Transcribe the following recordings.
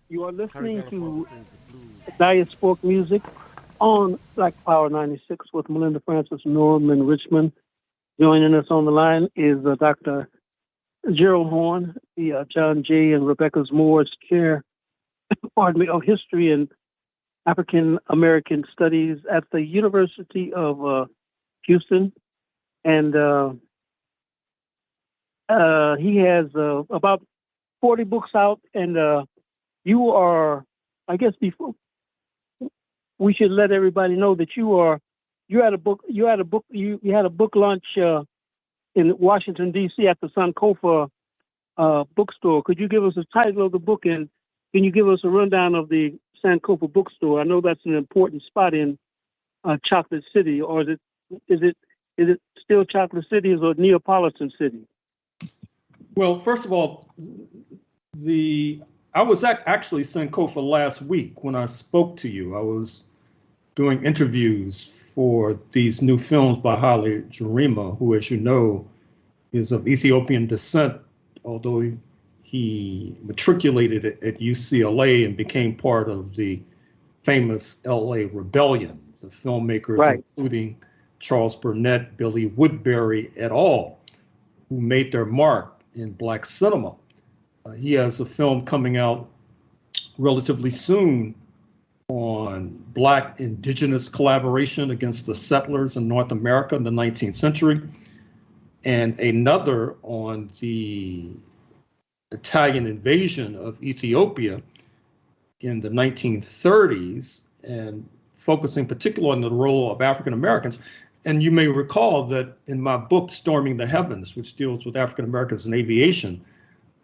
You are listening to Diasporic Music on Black Power 96 with Melinda Francis, Norman Richmond. Joining us on the line is Dr. Gerald Horne, the John J. and Rebecca Moore's Chair, of History and African American Studies at the University of Houston. And he has about 40 books out, and you are, I guess before we should let everybody know that you had a book launch in Washington D.C. at the Sankofa bookstore. Could you give us the title of the book, and can you give us a rundown of the Sankofa bookstore? I know that's an important spot in Chocolate City, or is it still Chocolate City or Neapolitan City? Well, first of all, I was actually Sankofa last week when I spoke to you. I was doing interviews for these new films by Haile Gerima, who, as you know, is of Ethiopian descent, although he matriculated at UCLA and became part of the famous LA Rebellion. The filmmakers, right, including Charles Burnett, Billy Woodbury, et al., who made their mark in Black cinema. He has a film coming out relatively soon on Black indigenous collaboration against the settlers in North America in the 19th century, and another on the Italian invasion of Ethiopia in the 1930s, and focusing particularly on the role of African Americans. And you may recall that in my book, Storming the Heavens, which deals with African Americans in aviation,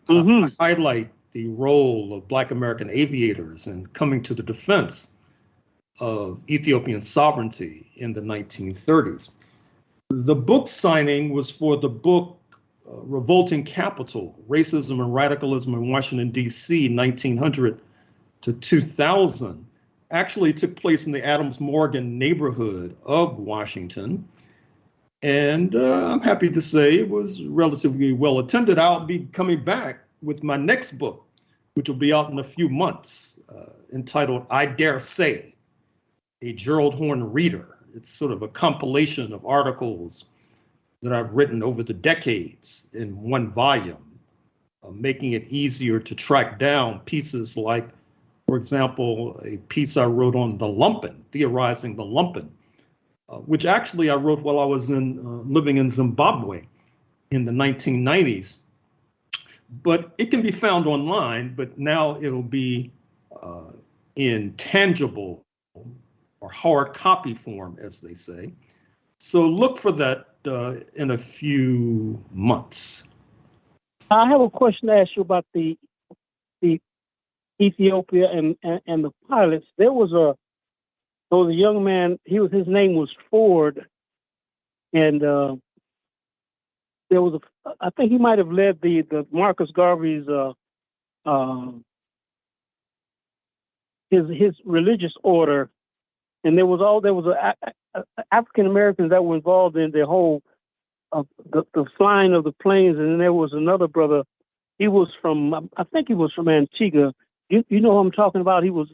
I highlight the role of Black American aviators in coming to the defense of Ethiopian sovereignty in the 1930s. The book signing was for the book Revolting Capital, Racism and Radicalism in Washington, D.C., 1900 to 2000. Actually took place in the Adams Morgan neighborhood of Washington. And I'm happy to say it was relatively well attended. I'll be coming back with my next book, which will be out in a few months, entitled I Dare Say, a Gerald Horne Reader. It's sort of a compilation of articles that I've written over the decades in one volume, making it easier to track down pieces like, for example, a piece I wrote on the lumpen, theorizing the lumpen, which actually I wrote while I was living in Zimbabwe in the 1990s. But it can be found online, but now it'll be in tangible or hard copy form, as they say. So look for that in a few months. I have a question to ask you about the Ethiopia and the pilots. There was a young man. His name was Ford, and I think he might have led the Marcus Garvey's his religious order, and there was African Americans that were involved in the whole the flying of the planes, and then there was another brother. He was from Antigua. You know who I'm talking about? He was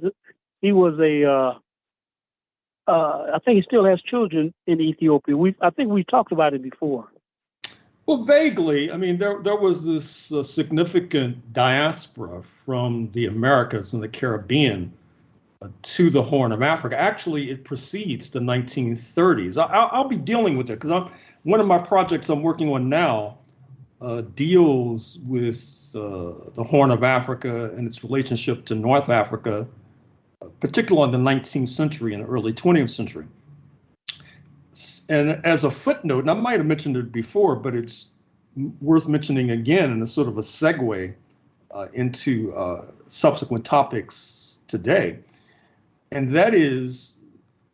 I think he still has children in Ethiopia. I think we talked about it before. Well, vaguely. I mean, there was this significant diaspora from the Americas and the Caribbean to the Horn of Africa. Actually, it precedes the 1930s. I'll be dealing with it because one of my projects I'm working on now deals with the Horn of Africa and its relationship to North Africa, particularly in the 19th century and early 20th century. And as a footnote, and I might have mentioned it before, but it's worth mentioning again in a sort of a segue into subsequent topics today. And that is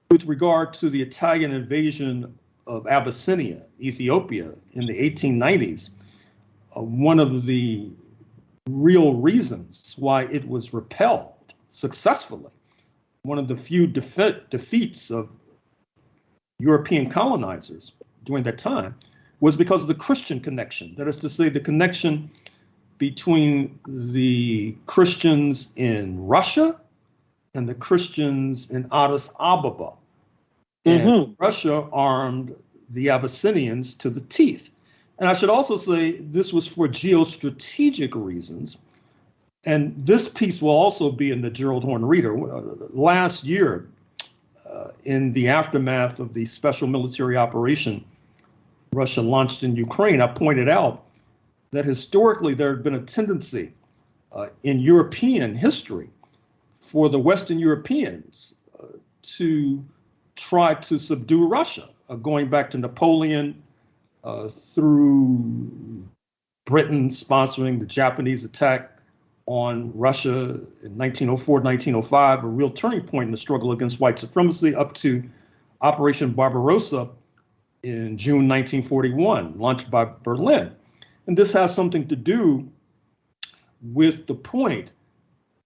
with regard to the Italian invasion of Abyssinia, Ethiopia, in the 1890s. One of the real reasons why it was repelled successfully, one of the few defeats of European colonizers during that time, was because of the Christian connection. That is to say, the connection between the Christians in Russia and the Christians in Addis Ababa. And Russia armed the Abyssinians to the teeth. And I should also say this was for geostrategic reasons. And this piece will also be in the Gerald Horne Reader. Last year, in the aftermath of the special military operation Russia launched in Ukraine, I pointed out that historically there had been a tendency in European history for the Western Europeans to try to subdue Russia, going back to Napoleon, through Britain sponsoring the Japanese attack on Russia in 1904, 1905, a real turning point in the struggle against white supremacy, up to Operation Barbarossa in June 1941, launched by Berlin. And this has something to do with the point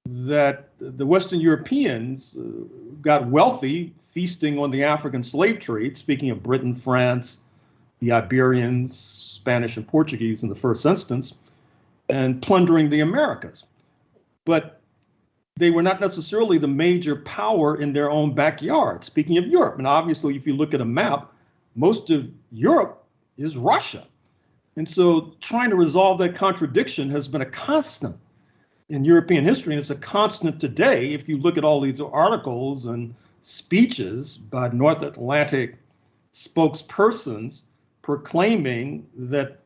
that the Western Europeans got wealthy feasting on the African slave trade, speaking of Britain, France, the Iberians, Spanish and Portuguese in the first instance, and plundering the Americas. But they were not necessarily the major power in their own backyard. Speaking of Europe, and obviously if you look at a map, most of Europe is Russia. And so trying to resolve that contradiction has been a constant in European history, and it's a constant today if you look at all these articles and speeches by North Atlantic spokespersons proclaiming that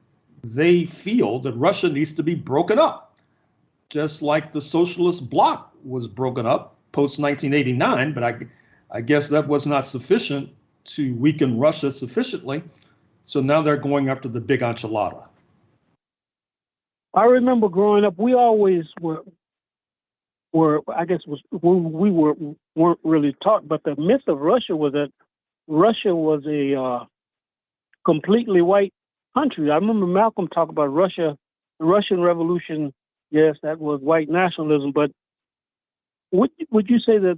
they feel that Russia needs to be broken up, just like the socialist bloc was broken up post 1989. But I guess that was not sufficient to weaken Russia sufficiently. So now they're going after the big enchilada. I remember growing up, we always were I guess was when we weren't really taught, but the myth of Russia was that Russia was a completely white country. I remember Malcolm talk about Russia, the Russian Revolution. Yes, that was white nationalism, but would you say that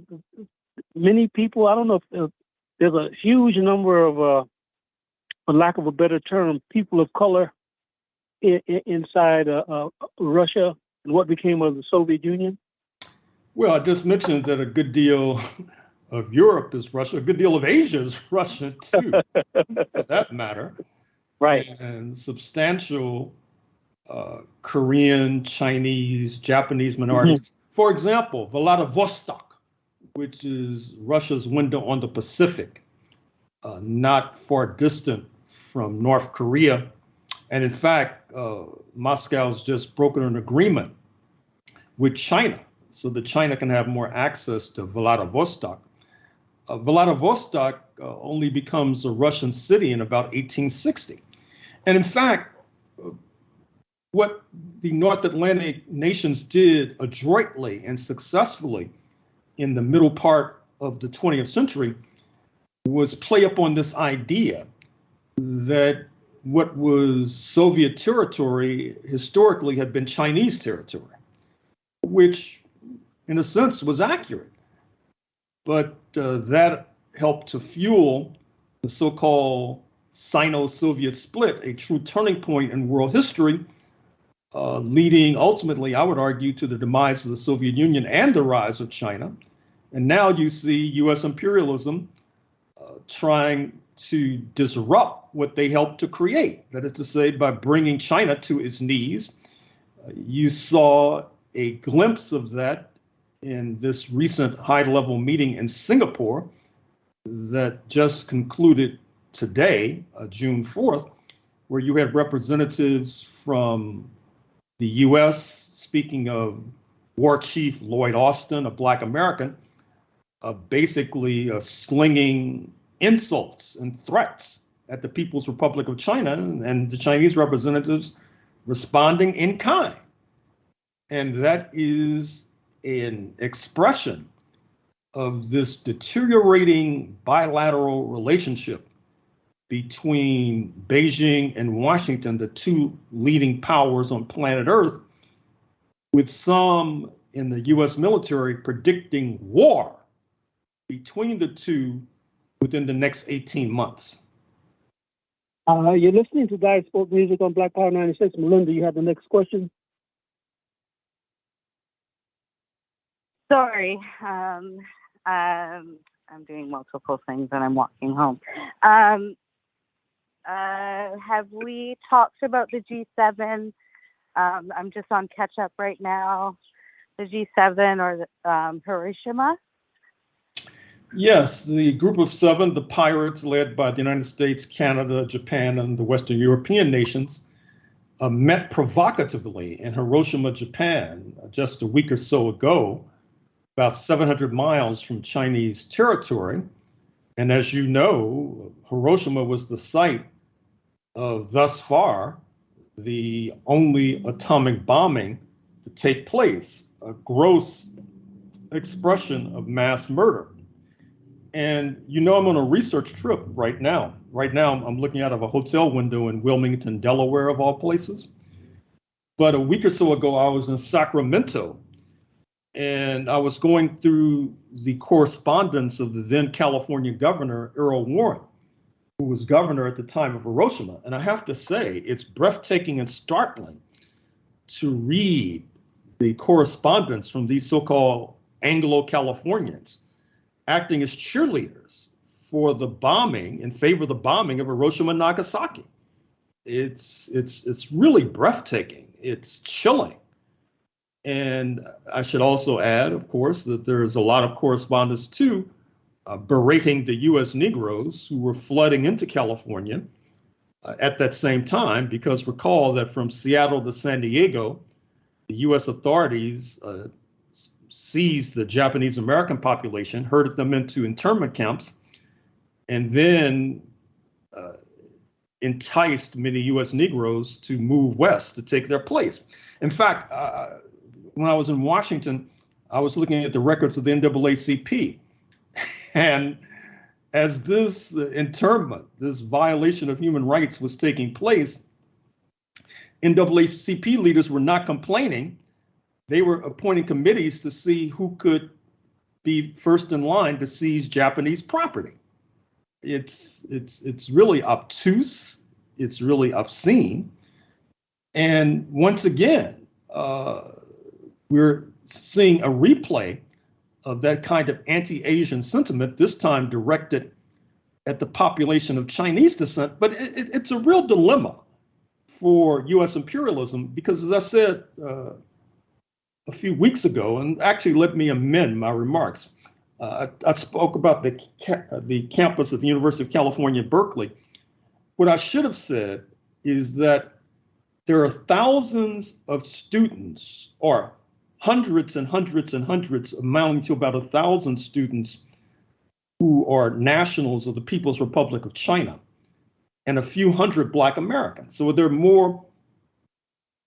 many people, I don't know if there's a huge number of, for lack of a better term, people of color inside Russia and what became of the Soviet Union? Well, I just mentioned that a good deal of Europe is Russia, a good deal of Asia is Russia too, for that matter. Right. And substantial Korean, Chinese, Japanese minorities. Mm-hmm. For example, Vladivostok, which is Russia's window on the Pacific, not far distant from North Korea. And in fact, Moscow's just broken an agreement with China so that China can have more access to Vladivostok. Vladivostok only becomes a Russian city in about 1860. And in fact, what the North Atlantic nations did adroitly and successfully in the middle part of the 20th century was play up on this idea that what was Soviet territory historically had been Chinese territory, which in a sense was accurate. But that helped to fuel the so-called Sino-Soviet split, a true turning point in world history, leading ultimately, I would argue, to the demise of the Soviet Union and the rise of China. And now you see U.S. imperialism trying to disrupt what they helped to create. That is to say, by bringing China to its knees. You saw a glimpse of that in this recent high-level meeting in Singapore that just concluded today, June 4th, where you had representatives from the U.S., speaking of War Chief Lloyd Austin, a Black American, basically slinging insults and threats at the People's Republic of China, and the Chinese representatives responding in kind. And that is an expression of this deteriorating bilateral relationship between Beijing and Washington, the two leading powers on planet Earth, with some in the U.S. military predicting war between the two within the next 18 months. You're listening to Diasporic Music on Black Power 96. Melinda, you have the next question? Sorry. I'm doing multiple things and I'm walking home. Have we talked about the G7? I'm just on catch up right now. The G7 or Hiroshima? Yes, the group of seven, the pirates led by the United States, Canada, Japan, and the Western European nations, met provocatively in Hiroshima, Japan, just a week or so ago, about 700 miles from Chinese territory. And as you know, Hiroshima was the site of, thus far, the only atomic bombing to take place, a gross expression of mass murder. And you know, I'm on a research trip right now. Right now, I'm looking out of a hotel window in Wilmington, Delaware, of all places. But a week or so ago, I was in Sacramento, and I was going through the correspondence of the then California governor, Gerald Horne, who was governor at the time of Hiroshima. And I have to say, it's breathtaking and startling to read the correspondence from these so-called Anglo-Californians acting as cheerleaders for the bombing, in favor of the bombing of Hiroshima and Nagasaki. It's really breathtaking. It's chilling. And I should also add, of course, that there's a lot of correspondence too, berating the U.S. Negroes who were flooding into California at that same time, because recall that from Seattle to San Diego, the U.S. authorities seized the Japanese American population, herded them into internment camps, and then enticed many U.S. Negroes to move west to take their place. In fact, when I was in Washington, I was looking at the records of the NAACP. And as this internment, this violation of human rights was taking place, NAACP leaders were not complaining. They were appointing committees to see who could be first in line to seize Japanese property. It's really obtuse. It's really obscene. And once again, we're seeing a replay of that kind of anti-Asian sentiment, this time directed at the population of Chinese descent. But it's a real dilemma for U.S. imperialism, because as I said a few weeks ago, and actually let me amend my remarks, I spoke about the campus at the University of California, Berkeley. What I should have said is that there are thousands of students, or hundreds and hundreds and hundreds, amounting to about 1,000 students who are nationals of the People's Republic of China, and a few hundred Black Americans. So there are more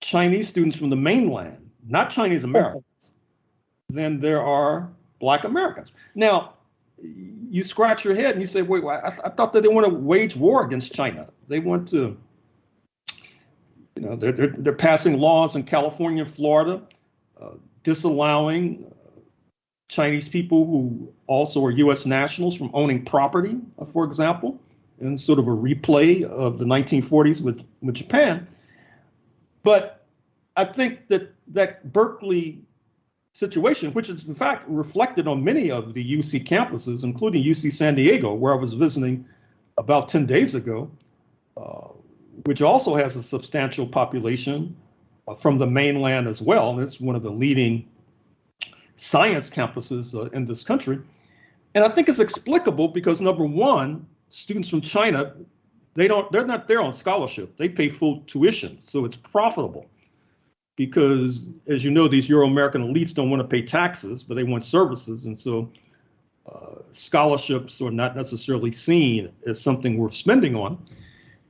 Chinese students from the mainland, not Chinese Americans, than there are Black Americans. Now, you scratch your head and you say, wait, I thought that they want to wage war against China. They want to, you know, they're passing laws in California and Florida, disallowing Chinese people who also are U.S. nationals from owning property, for example, in sort of a replay of the 1940s with Japan. But I think that Berkeley situation, which is in fact reflected on many of the UC campuses, including UC San Diego, where I was visiting about 10 days ago, which also has a substantial population from the mainland as well. And it's one of the leading science campuses in this country. And I think it's explicable because, number one, students from China, they're not there on scholarship. They pay full tuition, so it's profitable. Because, as you know, these Euro-American elites don't want to pay taxes, but they want services. And so scholarships are not necessarily seen as something worth spending on.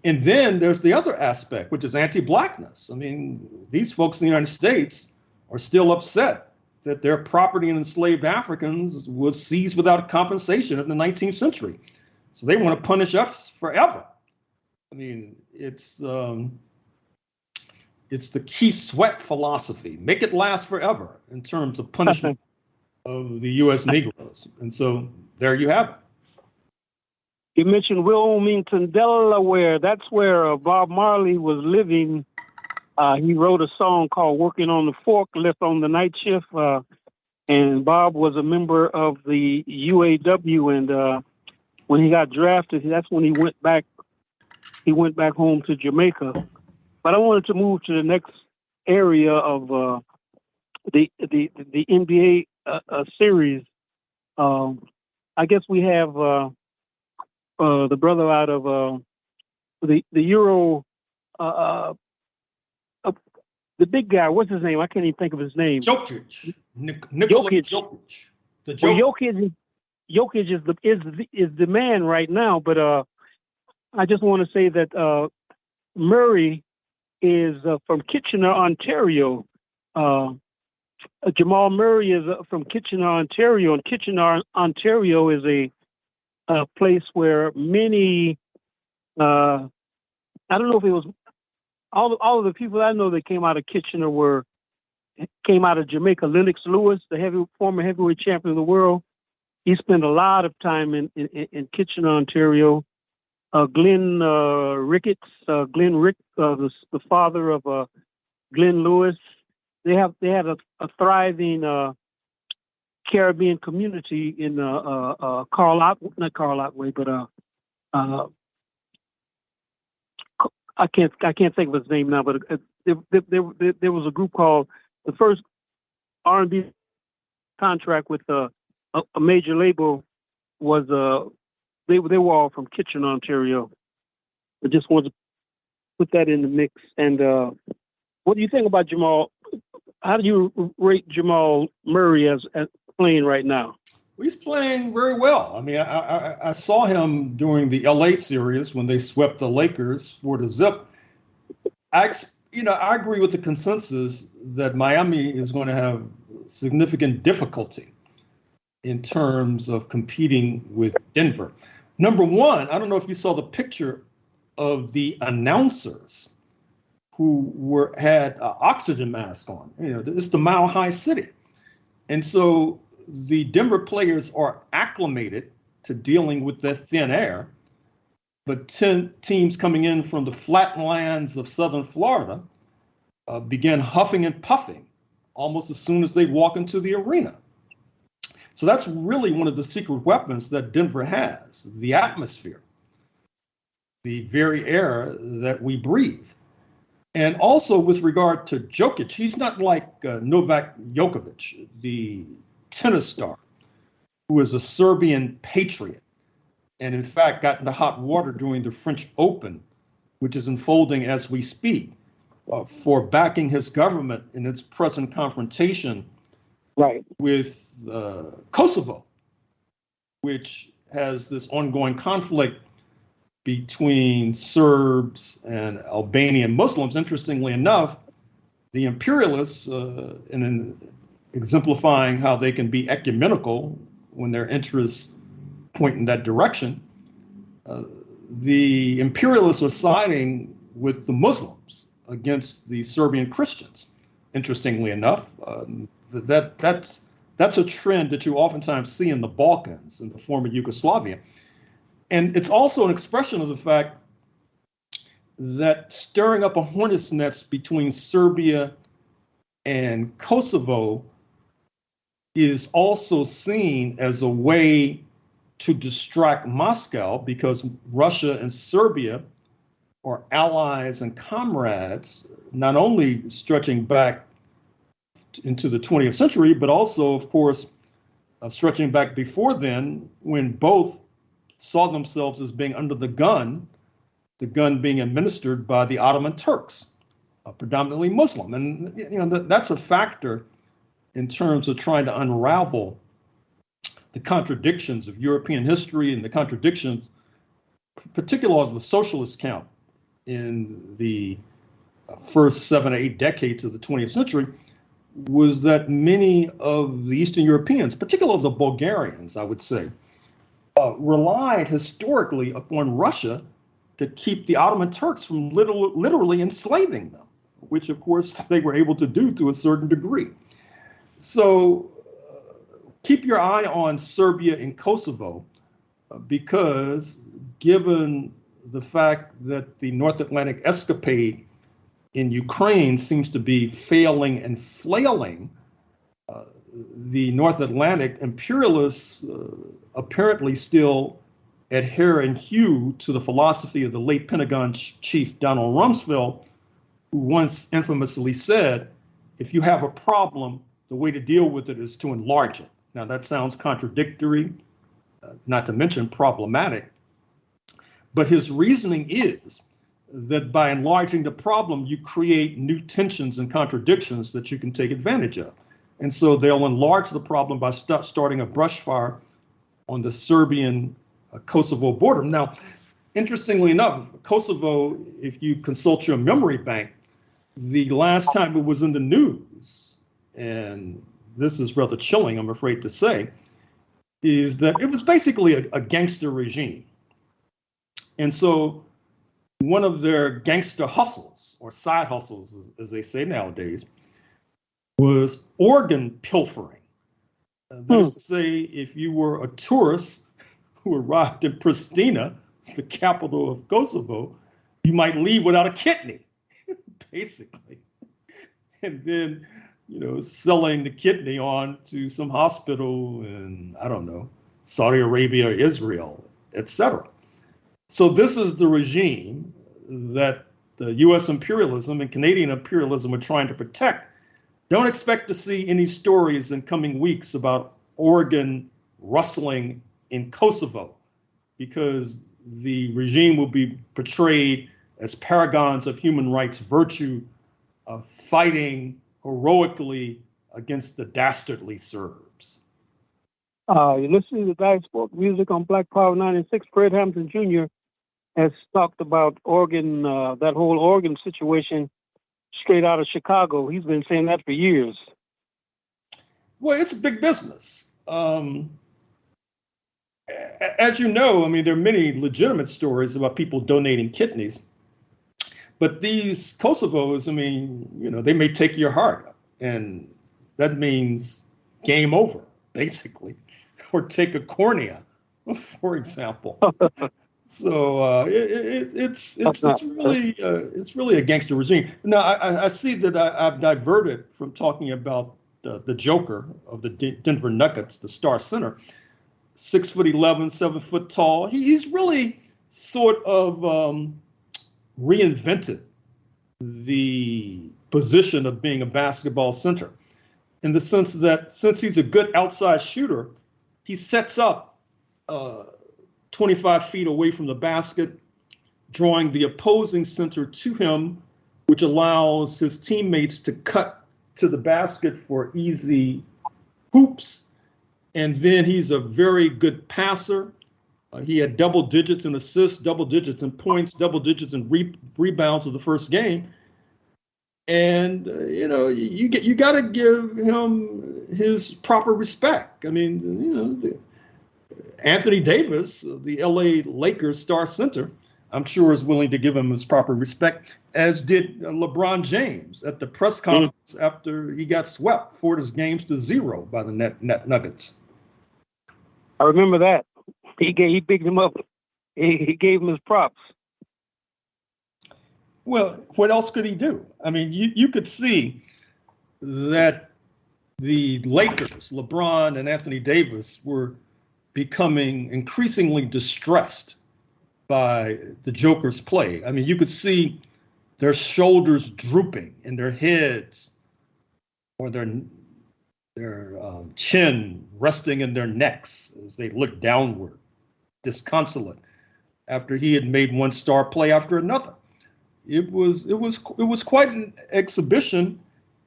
And then there's the other aspect, which is anti-Blackness. I mean, these folks in the United States are still upset that their property in enslaved Africans was seized without compensation in the 19th century. So they want to punish us forever. I mean, it's the Keith Sweat philosophy. Make it last forever in terms of punishment of the U.S. Negroes. And so there you have it. You mentioned Wilmington, Delaware. That's where Bob Marley was living. He wrote a song called "Working on the Forklift on the Night Shift." and Bob was a member of the UAW, and when he got drafted, that's when he went back. He went back home to Jamaica. But I wanted to move to the next area of the NBA series. I guess we have the brother out of the Euro, the big guy. What's his name? I can't even think of his name. Jokic. Nikola Jokic. The Jokic. Well, Jokic is the man right now. But I just want to say that Murray is from Kitchener, Ontario. Jamal Murray is from Kitchener, Ontario, and Kitchener, Ontario is a place where many. I don't know if it was all of the people I know that came out of Kitchener came out of Jamaica. Lennox Lewis, the former heavyweight champion of the world, he spent a lot of time in Kitchener, Ontario. Glenn Ricketts, the father of Glenn Lewis. They had a thriving Caribbean community in not Carl Otway, but I can't think of his name now. But there was a group called the first R&B contract with a major label was they were all from Kitchener, Ontario. I just wanted to put that in the mix. And what do you think about Jamal? How do you rate Jamal Murray as playing right now? He's playing very well. I mean, I saw him during the LA series when they swept the Lakers for the zip. I agree with the consensus that Miami is going to have significant difficulty in terms of competing with Denver. Number one, I don't know if you saw the picture of the announcers who had oxygen masks on. It's the Mile High City. And so the Denver players are acclimated to dealing with that thin air, but 10 teams coming in from the flatlands of southern Florida began huffing and puffing almost as soon as they walk into the arena. So that's really one of the secret weapons that Denver has, the atmosphere, the very air that we breathe. And also with regard to Jokic, he's not like Novak Djokovic, the tennis star, who is a Serbian patriot, and in fact got into hot water during the French Open, which is unfolding as we speak, for backing his government in its present confrontation with Kosovo, which has this ongoing conflict between Serbs and Albanian Muslims. Interestingly enough, the imperialists, in exemplifying how they can be ecumenical when their interests point in that direction, the imperialists are siding with the Muslims against the Serbian Christians. Interestingly enough, that's a trend that you oftentimes see in the Balkans, in the former Yugoslavia. And it's also an expression of the fact that stirring up a hornet's nest between Serbia and Kosovo is also seen as a way to distract Moscow, because Russia and Serbia are allies and comrades, not only stretching back into the 20th century, but also, of course, stretching back before then, when both saw themselves as being under the gun being administered by the Ottoman Turks, predominantly Muslim. And that's a factor in terms of trying to unravel the contradictions of European history and the contradictions, particularly of the socialist count in the first 7 or 8 decades of the 20th century, was that many of the Eastern Europeans, particularly the Bulgarians, I would say, relied historically upon Russia to keep the Ottoman Turks from literally enslaving them, which of course they were able to do to a certain degree. So keep your eye on Serbia and Kosovo, because given the fact that the North Atlantic escapade in Ukraine seems to be failing and flailing, the North Atlantic imperialists apparently still adhere and hew to the philosophy of the late Pentagon chief Donald Rumsfeld, who once infamously said, if you have a problem, the way to deal with it is to enlarge it. Now, that sounds contradictory, not to mention problematic, but his reasoning is that by enlarging the problem, you create new tensions and contradictions that you can take advantage of. And so they'll enlarge the problem by starting a brush fire on the Serbian Kosovo border. Now, interestingly enough, Kosovo, if you consult your memory bank, the last time it was in the news, and this is rather chilling, I'm afraid to say, is that it was basically a gangster regime. And so one of their gangster hustles, or side hustles, as they say nowadays, was organ pilfering. That is to say, if you were a tourist who arrived in Pristina, the capital of Kosovo, you might leave without a kidney, basically. And then, selling the kidney on to some hospital in, I don't know, Saudi Arabia, Israel, etc. So this is the regime that the U.S. imperialism and Canadian imperialism are trying to protect. Don't expect to see any stories in coming weeks about organ rustling in Kosovo, because the regime will be portrayed as paragons of human rights virtue, of fighting heroically against the dastardly Serbs. You're listening to Diasporic Music on Black Power 96. Fred Hampton Jr. has talked about Oregon, that whole Oregon situation, straight out of Chicago. He's been saying that for years. Well, it's a big business. As you know, there are many legitimate stories about people donating kidneys. But these Kosovos, they may take your heart, and that means game over, basically, or take a cornea, for example. So it's really a gangster regime. Now I see that I've diverted from talking about the Joker of the Denver Nuggets, the star center, 6'11", 7 foot tall. He's really sort of reinvented the position of being a basketball center, in the sense that since he's a good outside shooter, he sets up 25 feet away from the basket, drawing the opposing center to him, which allows his teammates to cut to the basket for easy hoops. And then he's a very good passer. He had double digits in assists, double digits in points, double digits in rebounds of the first game. And, you got to give him his proper respect. Anthony Davis, the LA Lakers star center, I'm sure is willing to give him his proper respect, as did LeBron James at the press conference after he got swept 4-0 by the Nuggets. I remember that. He picked him up. He gave him his props. Well, what else could he do? You could see that the Lakers, LeBron and Anthony Davis, were becoming increasingly distressed by the Joker's play. You could see their shoulders drooping and their heads or their chin resting in their necks as they looked downward, disconsolate, after he had made one star play after another. It was quite an exhibition.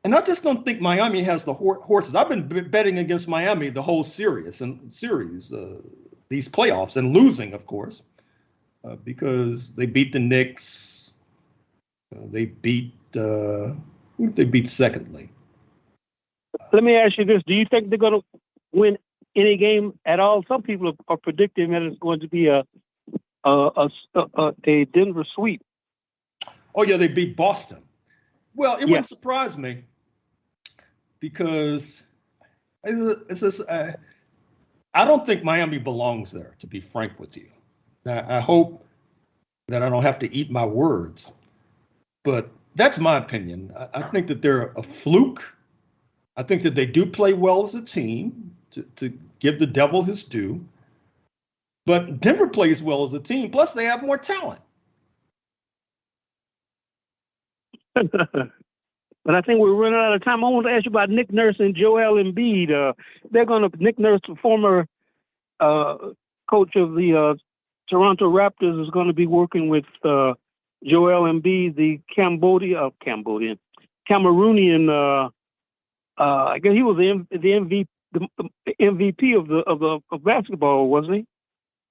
And I just don't think Miami has the horses. I've been betting against Miami the whole series, these playoffs, and losing, of course, because they beat the Knicks. They beat secondly. Let me ask you this: do you think they're going to win any game at all? Some people are predicting that it's going to be a Denver sweep. Oh yeah, they beat Boston. Well, it wouldn't surprise me, because I don't think Miami belongs there, to be frank with you. I hope that I don't have to eat my words, but that's my opinion. I think that they're a fluke. I think that they do play well as a team, to give the devil his due. But Denver plays well as a team, plus they have more talent. But I think we're running out of time. I want to ask you about Nick Nurse and Joel Embiid. Nick Nurse, the former coach of the Toronto Raptors, is going to be working with Joel Embiid, the Cameroonian. I guess he was the MVP of basketball, wasn't he?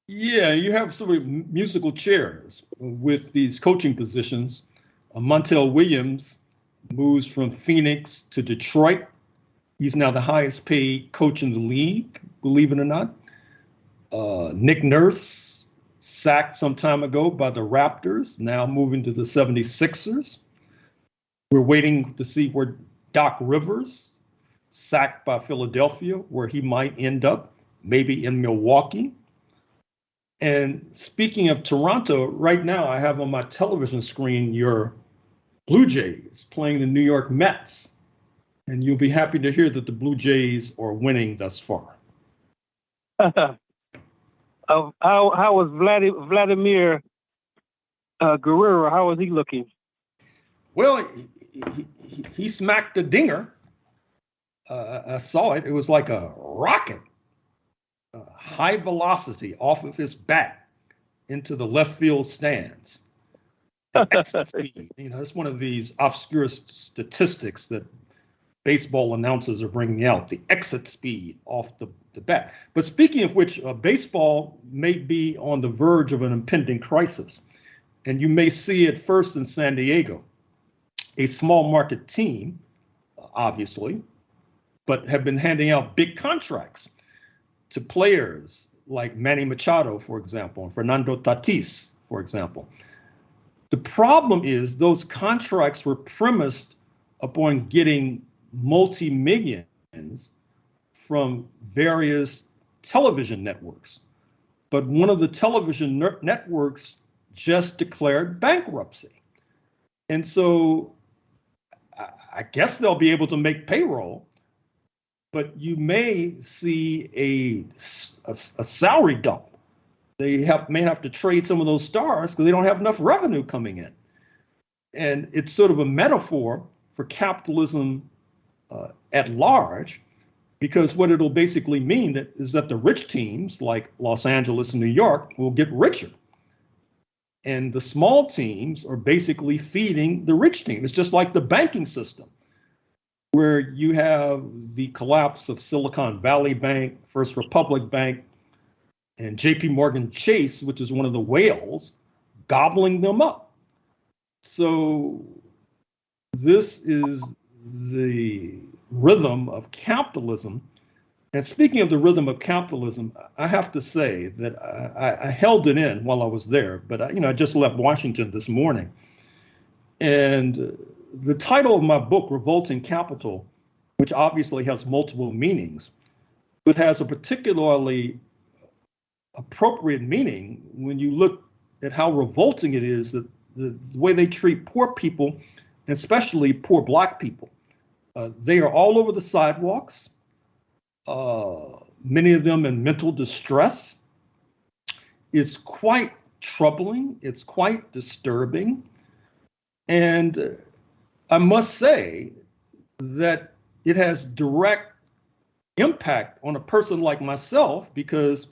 Yeah, you have sort of musical chairs with these coaching positions. Montel Williams moves from Phoenix to Detroit. He's now the highest paid coach in the league, believe it or not. Nick Nurse, sacked some time ago by the Raptors, now moving to the 76ers. We're waiting to see where Doc Rivers, sacked by Philadelphia, where he might end up, maybe in Milwaukee. And speaking of Toronto, right now I have on my television screen your Blue Jays playing the New York Mets. And you'll be happy to hear that the Blue Jays are winning thus far. How was Vladimir Guerrero? How was he looking? Well, he smacked a dinger. I saw it. It was like a rocket. High velocity off of his bat into the left field stands. The exit speed, it's one of these obscure statistics that baseball announcers are bringing out, the exit speed off the bat. But speaking of which, baseball may be on the verge of an impending crisis. And you may see it first in San Diego, a small market team, obviously, but have been handing out big contracts to players like Manny Machado, for example, and Fernando Tatis, for example. The problem is those contracts were premised upon getting multi-millions from various television networks. But one of the television networks just declared bankruptcy. And so I guess they'll be able to make payroll, but you may see a salary dump. They may have to trade some of those stars because they don't have enough revenue coming in. And it's sort of a metaphor for capitalism at large, because what it'll basically mean is that the rich teams like Los Angeles and New York will get richer. And the small teams are basically feeding the rich team. It's just like the banking system, where you have the collapse of Silicon Valley Bank, First Republic Bank, and JP Morgan Chase, which is one of the whales, gobbling them up. So this is the rhythm of capitalism. And speaking of the rhythm of capitalism, I have to say that I held it in while I was there, but I just left Washington this morning. And the title of my book, Revolting Capital, which obviously has multiple meanings, but has a particularly appropriate meaning when you look at how revolting it is that the way they treat poor people, and especially poor Black people. They are all over the sidewalks, many of them in mental distress. It's quite troubling. It's quite disturbing. And I must say that it has direct impact on a person like myself, because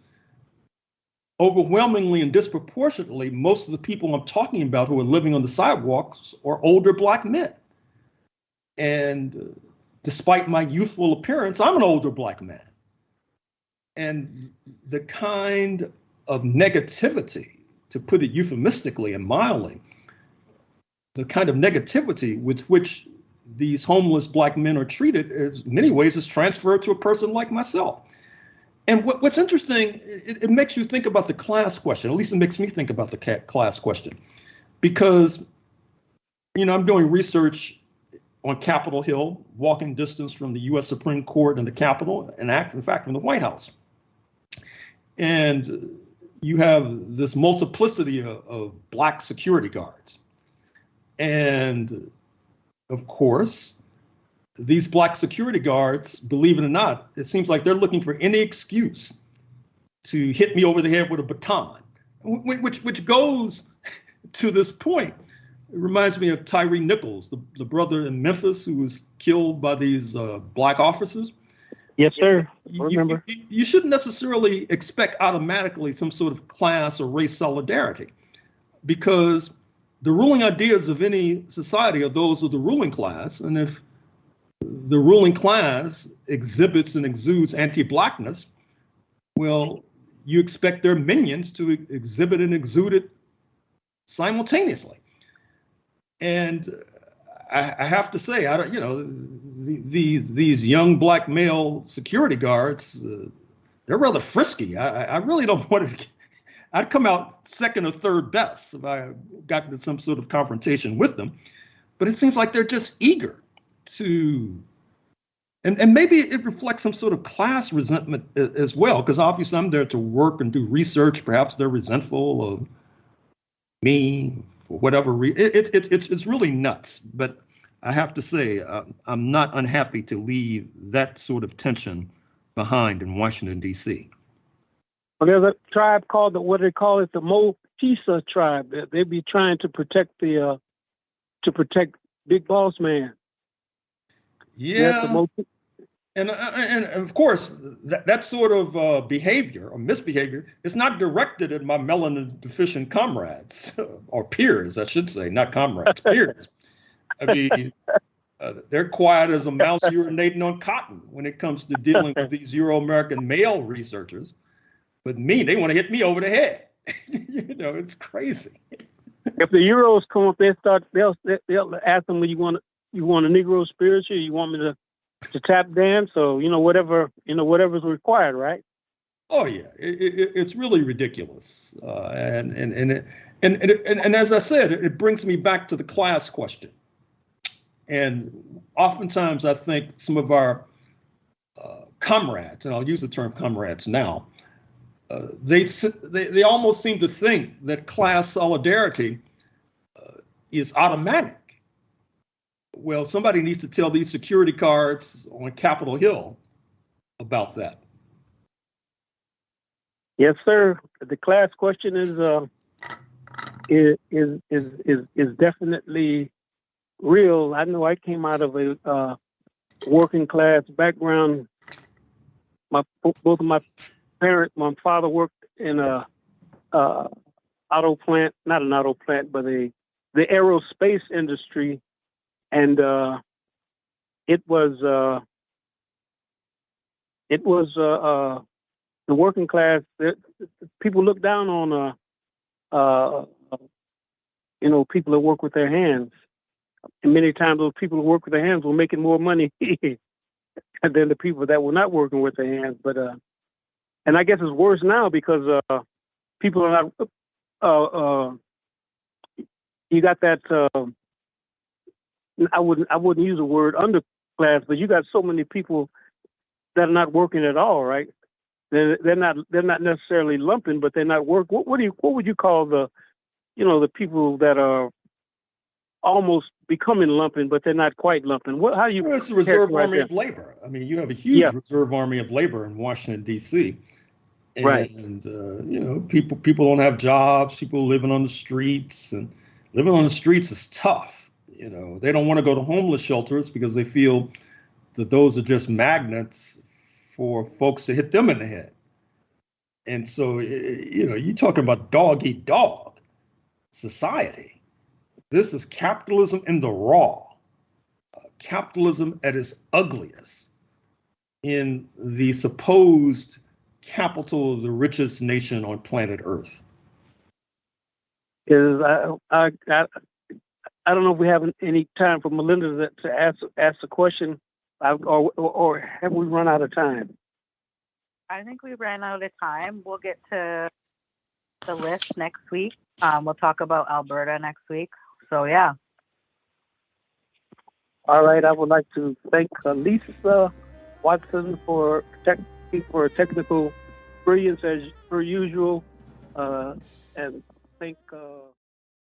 overwhelmingly and disproportionately, most of the people I'm talking about who are living on the sidewalks are older Black men. And despite my youthful appearance, I'm an older Black man. And the kind of negativity, to put it euphemistically and mildly, the kind of negativity with which these homeless Black men are treated in many ways is transferred to a person like myself. And what's interesting, it makes you think about the class question. At least it makes me think about the class question, because, I'm doing research on Capitol Hill, walking distance from the U.S. Supreme Court and the Capitol, and in fact, from the White House. And you have this multiplicity of Black security guards. And of course, these black security guards, believe it or not, it seems like they're looking for any excuse to hit me over the head with a baton, which goes to this point. It reminds me of Tyree Nichols, the brother in Memphis who was killed by these black officers. Yes, sir. I remember. You shouldn't necessarily expect automatically some sort of class or race solidarity, because the ruling ideas of any society are those of the ruling class. And if the ruling class exhibits and exudes anti-blackness, well, you expect their minions to exhibit and exude it simultaneously. And I have to say, these young black male security guards, they're rather frisky. I really don't want to. I'd come out second or third best if I got into some sort of confrontation with them. But it seems like they're just eager to, and maybe it reflects some sort of class resentment as well, because obviously I'm there to work and do research. Perhaps they're resentful of me for whatever reason. It's really nuts. But I have to say, I'm not unhappy to leave that sort of tension behind in Washington, D.C. Well, there's a tribe called what they call it, the Mopisa tribe. They'd be trying to protect Big Boss Man. Yeah, and of course that sort of behavior or misbehavior is not directed at my melanin deficient comrades or peers, I should say, not comrades, peers. I mean, they're quiet as a mouse urinating on cotton when it comes to dealing with these Euro-American male researchers. But me, they want to hit me over the head. It's crazy. If the Euros come up, they'll ask them, you want a Negro spiritual? You want me to tap dance? So whatever's required, right? Oh yeah, it's really ridiculous. And as I said, it brings me back to the class question. And oftentimes, I think some of our comrades, and I'll use the term comrades now, they almost seem to think that class solidarity is automatic. Well, somebody needs to tell these security guards on Capitol Hill about that. Yes, sir. The class question is definitely real. I know I came out of a working class background. Both of my parents, my father worked in a auto plant, not an auto plant, but the aerospace industry, and it was the working class. People look down on people that work with their hands. And many times those people who work with their hands were making more money than the people that were not working with their hands. But and I guess it's worse now because people are not. You got that. I wouldn't use the word underclass, but you got so many people that are not working at all, right? They're not necessarily lumping, but they're not work. What would you call the people that are almost becoming lumping, but they're not quite lumping? How do you? Well, it's the reserve army of labor. I mean, you have a huge reserve army of labor in Washington, D.C. And, right. People don't have jobs. People living on the streets, and living on the streets is tough. They don't want to go to homeless shelters because they feel that those are just magnets for folks to hit them in the head. And so, you're talking about dog eat dog society. This is capitalism in the raw, capitalism at its ugliest in the supposed capital of the richest nation on planet Earth. I don't know if we have any time for Melinda to ask the question, or have we run out of time? I think we ran out of time. We'll get to the list next week. We'll talk about Alberta next week. So, yeah. All right. I would like to thank Lisa Watson for technical brilliance as per usual, and thank